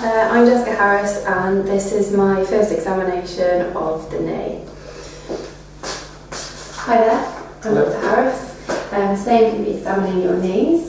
I'm Jessica Harris and this is my first examination of the knee. Hi there, I'm Dr Harris. Today I'm going to be examining your knees.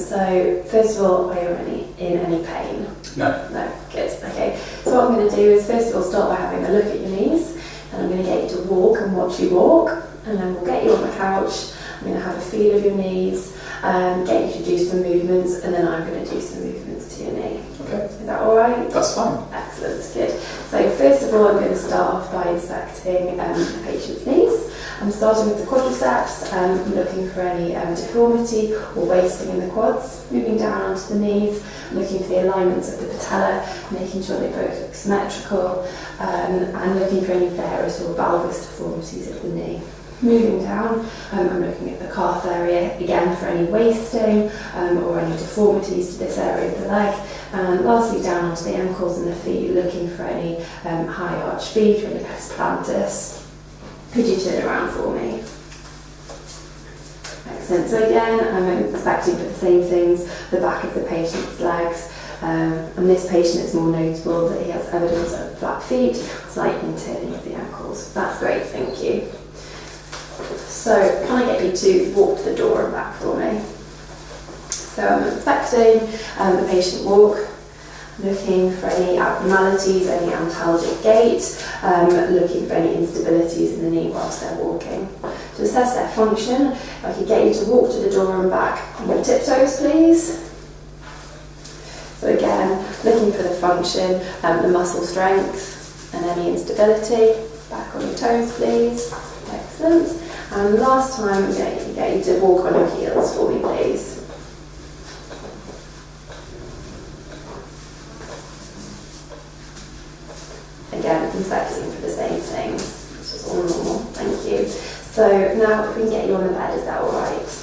So first of all, are you in any pain? No. No, good, okay. So what I'm going to do is first of all start by having a look at your knees, and I'm going to get you to walk and watch you walk, and then we'll get you on the couch. I'm going to have a feel of your knees, get you to do some movements, and then I'm going to do some movements to your knee. Okay. Is that alright? That's fine. Excellent, good. So first of all I'm going to start off by inspecting the patient's knees. I'm starting with the quadriceps, looking for any deformity or wasting in the quads, moving down onto the knees, looking for the alignments of the patella, making sure they both look symmetrical, and looking for any varus or valgus deformities of the knee. Moving down, I'm looking at the calf area again for any wasting or any deformities to this area of the leg, and lastly down onto the ankles and the feet, looking for any high arch feet or any pes plantis. Could you turn around for me? Excellent. So again, I'm inspecting for the same things, the back of the patient's legs. And this patient is more notable that he has evidence of flat feet, slight interning of the ankles. That's great, thank you. So can I get you to walk to the door and back for me? So I'm inspecting the patient walk, looking for any abnormalities, any antalgic gait, looking for any instabilities in the knee whilst they're walking. To assess their function, if I could get you to walk to the door and back on your tiptoes, please. So again, looking for the function, the muscle strength and any instability. Back on your toes, please. Excellent. And last time, I'm going to get you to walk on your heels for me, please. Again, inspecting for the same things, which is all normal, thank you. So now if we can get you on the bed, is that alright?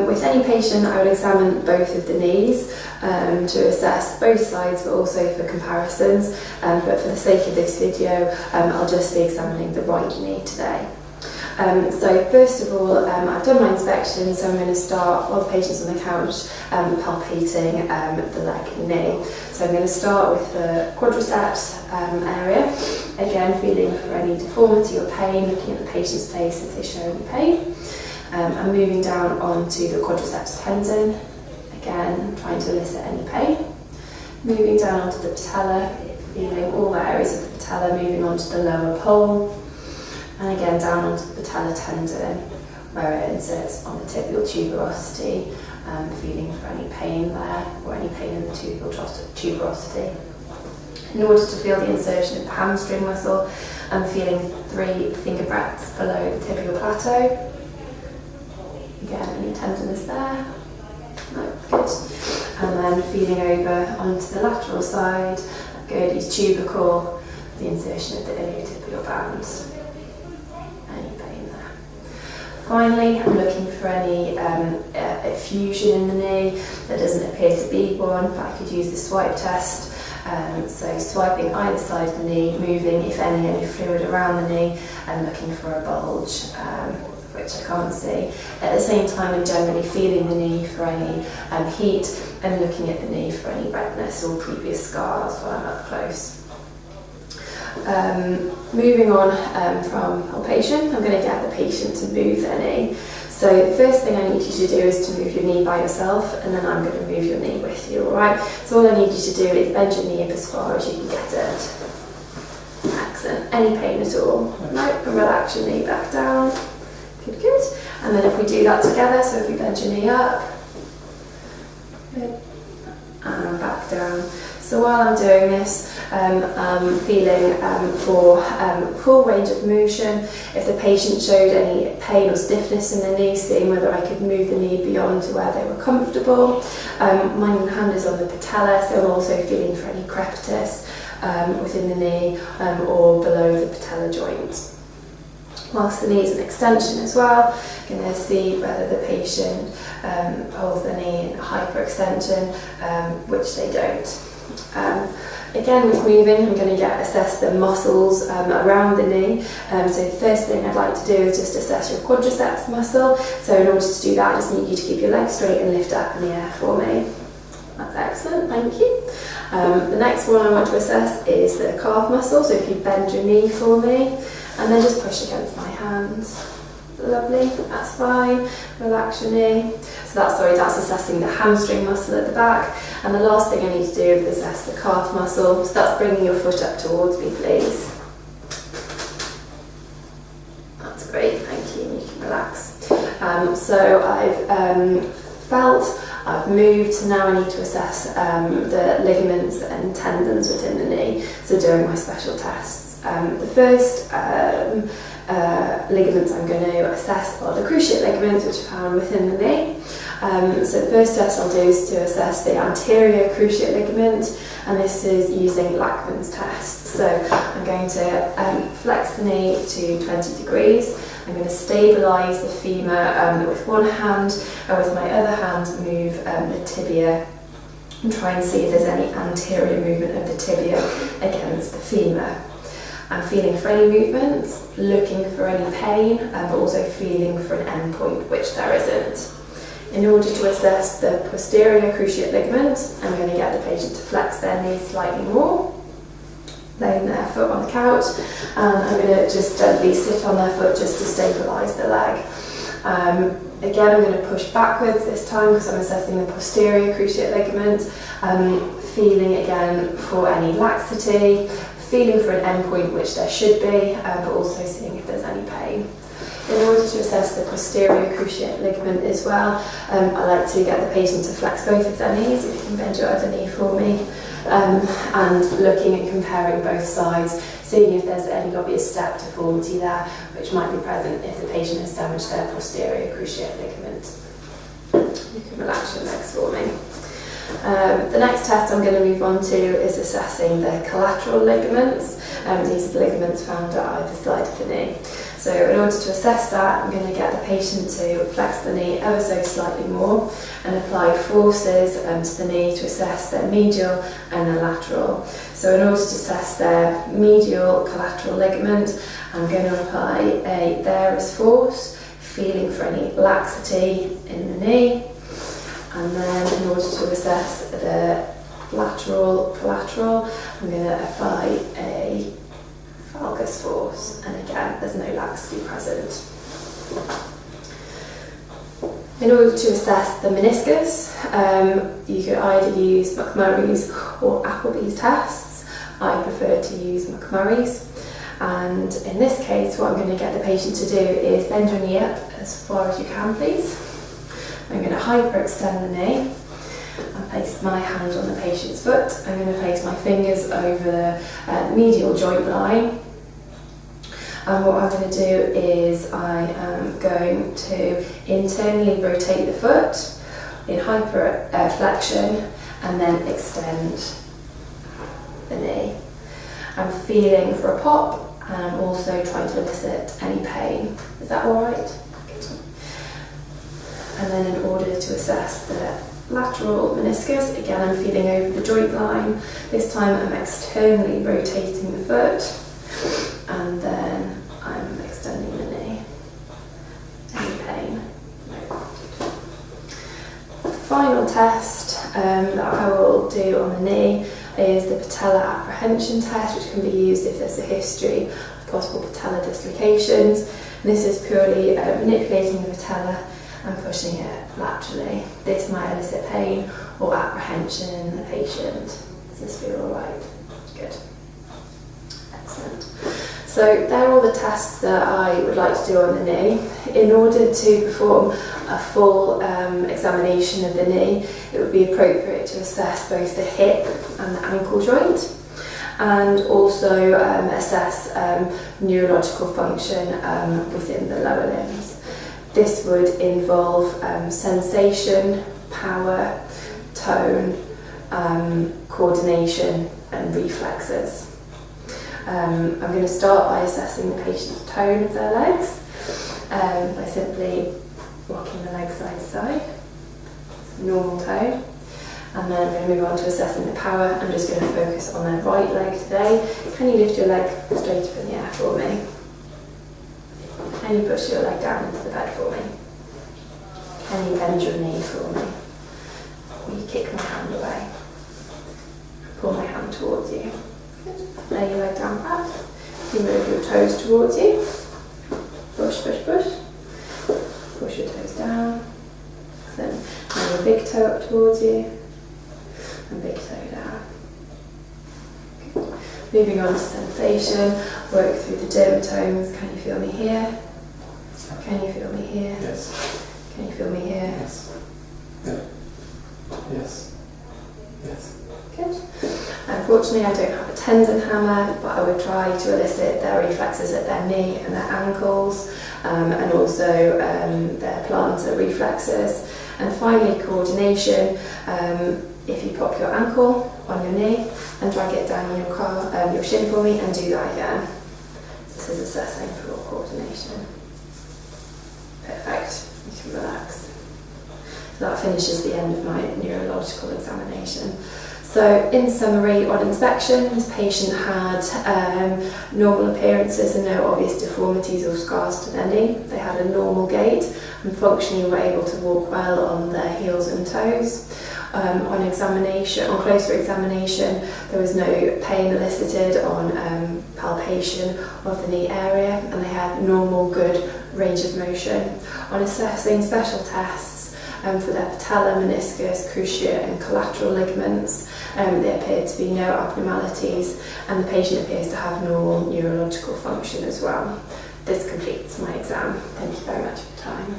With any patient, I would examine both of the knees to assess both sides, but also for comparisons. But for the sake of this video, I'll just be examining the right knee today. So first of all, I've done my inspection, so I'm going to start while the patient's on the couch palpating the leg and knee. So I'm going to start with the quadriceps area, again feeling for any deformity or pain, looking at the patient's face if they show any pain. I'm moving down onto the quadriceps tendon, again trying to elicit any pain. Moving down onto the patella, feeling all the areas of the patella, moving onto the lower pole, and again down onto the patella tendon where it inserts on the tibial tuberosity, feeling for any pain there or any pain in the tibial tuberosity. In order to feel the insertion of the hamstring muscle, I'm feeling 3 finger breadths below the tibial plateau. Again, any tenderness there? No, good. And then feeling over onto the lateral side, good, use tubercle, the insertion of the iliotibial band. Any pain there? Finally, I'm looking for any effusion in the knee. There doesn't appear to be one, but I could use the swipe test. So swiping either side of the knee, moving, if any fluid around the knee, and looking for a bulge. Which I can't see. At the same time, I'm generally feeling the knee for any heat and looking at the knee for any redness or previous scars while I'm up close. Moving on from palpation, I'm going to get the patient to move their knee. So the first thing I need you to do is to move your knee by yourself, and then I'm going to move your knee with you, alright? So all I need you to do is bend your knee up as far as you can get it. Excellent. Any pain at all? No, and relax your knee back down. Good, good. And then if we do that together, so if we bend your knee up, good, and back down. So while I'm doing this, I'm feeling for full range of motion. If the patient showed any pain or stiffness in the knee, seeing whether I could move the knee beyond to where they were comfortable. My hand is on the patella, so I'm also feeling for any crepitus within the knee or below the patella joint. Whilst the knee is an extension as well, you're going to see whether the patient holds the knee in hyperextension, which they don't. Again, with moving, I'm going to assess the muscles around the knee. So the first thing I'd like to do is just assess your quadriceps muscle. So in order to do that, I just need you to keep your legs straight and lift up in the air for me. That's excellent, thank you. The next one I want to assess is the calf muscle. So if you bend your knee for me, and then just push against my hands. Lovely, that's fine. Relax your knee. So that's assessing the hamstring muscle at the back. And the last thing I need to do is assess the calf muscle. So that's bringing your foot up towards me, please. That's great, thank you. You can relax. So I've moved, so now I need to assess the ligaments and tendons within the knee. So doing my special tests. The first ligaments I'm going to assess are the cruciate ligaments, which are found within the knee. So the first test I'll do is to assess the anterior cruciate ligament, and this is using Lachman's test. So I'm going to flex the knee to 20 degrees. I'm going to stabilise the femur with one hand, and with my other hand move the tibia and try and see if there's any anterior movement of the tibia against the femur. I'm feeling for any movement, looking for any pain, but also feeling for an endpoint, which there isn't. In order to assess the posterior cruciate ligament, I'm going to get the patient to flex their knee slightly more, laying their foot on the couch, and I'm going to just gently sit on their foot just to stabilise the leg. Again, I'm going to push backwards this time because I'm assessing the posterior cruciate ligament, feeling again for any laxity, feeling for an endpoint, which there should be, but also seeing if there's any pain. In order to assess the posterior cruciate ligament as well, I like to get the patient to flex both of their knees. If you can bend your other knee for me, and looking and comparing both sides, seeing if there's any obvious step deformity there, which might be present if the patient has damaged their posterior cruciate ligament. You can relax your legs for me. The next test I'm going to move on to is assessing the collateral ligaments. These are the ligaments found at either side of the knee. So in order to assess that, I'm going to get the patient to flex the knee ever so slightly more and apply forces to the knee to assess their medial and their lateral. So in order to assess their medial collateral ligament, I'm going to apply a varus force, feeling for any laxity in the knee. And then in order to assess the lateral collateral, I'm going to apply a valgus force, and again there's no laxity present. In order to assess the meniscus, you could either use McMurray's or Appleby's tests. I prefer to use McMurray's, and in this case what I'm going to get the patient to do is bend your knee up as far as you can, please. I'm going to hyperextend the knee and place my hand on the patient's foot. I'm going to place my fingers over the medial joint line. And what I'm going to do is I am going to internally rotate the foot in hyperflexion and then extend the knee. I'm feeling for a pop, and I'm also trying to elicit any pain. Is that all right? And then in order to assess the lateral meniscus, again I'm feeling over the joint line. This time I'm externally rotating the foot, and then I'm extending the knee. Any pain? No. The final test that I will do on the knee is the patella apprehension test, which can be used if there's a history of possible patella dislocations. And this is purely manipulating the patella and pushing it laterally. This might elicit pain or apprehension in the patient. Does this feel alright? Good. Excellent. So they're all the tests that I would like to do on the knee. In order to perform a full examination of the knee, it would be appropriate to assess both the hip and the ankle joint, and also assess neurological function within the lower limbs. This would involve sensation, power, tone, coordination and reflexes. I'm going to start by assessing the patient's tone of their legs by simply rocking the leg side to side, normal tone. And then I'm going to move on to assessing the power. I'm just going to focus on their right leg today. Can you lift your leg straight up in the air for me? Can you push your leg down into the bed for me? Can you bend your knee for me? Will you kick my hand away? Pull my hand towards you. Good. Lay your leg down flat. You move your toes towards you. Push, push, push. Push your toes down. Then bring your big toe up towards you. And big toe down. Good. Moving on to sensation. Work through the dermatomes. Can you feel me here? Can you feel me here? Yes. Can you feel me here? Yes. Yeah. Yes. Yes. Good. Unfortunately, I don't have a tendon hammer, but I would try to elicit their reflexes at their knee and their ankles, and also their plantar reflexes. And finally, coordination. If you pop your ankle on your knee and drag it down on your shin for me, and do that again. This is assessing for coordination. Perfect. You can relax. So that finishes the end of my neurological examination. So in summary, on inspection, this patient had normal appearances and no obvious deformities or scars to their knee. They had a normal gait and functionally were able to walk well on their heels and toes. On examination, on closer examination, there was no pain elicited on palpation of the knee area, and they had normal, good range of motion. On assessing special tests for their patella, meniscus, cruciate and collateral ligaments, there appeared to be no abnormalities, and the patient appears to have normal neurological function as well. This completes my exam. Thank you very much for your time.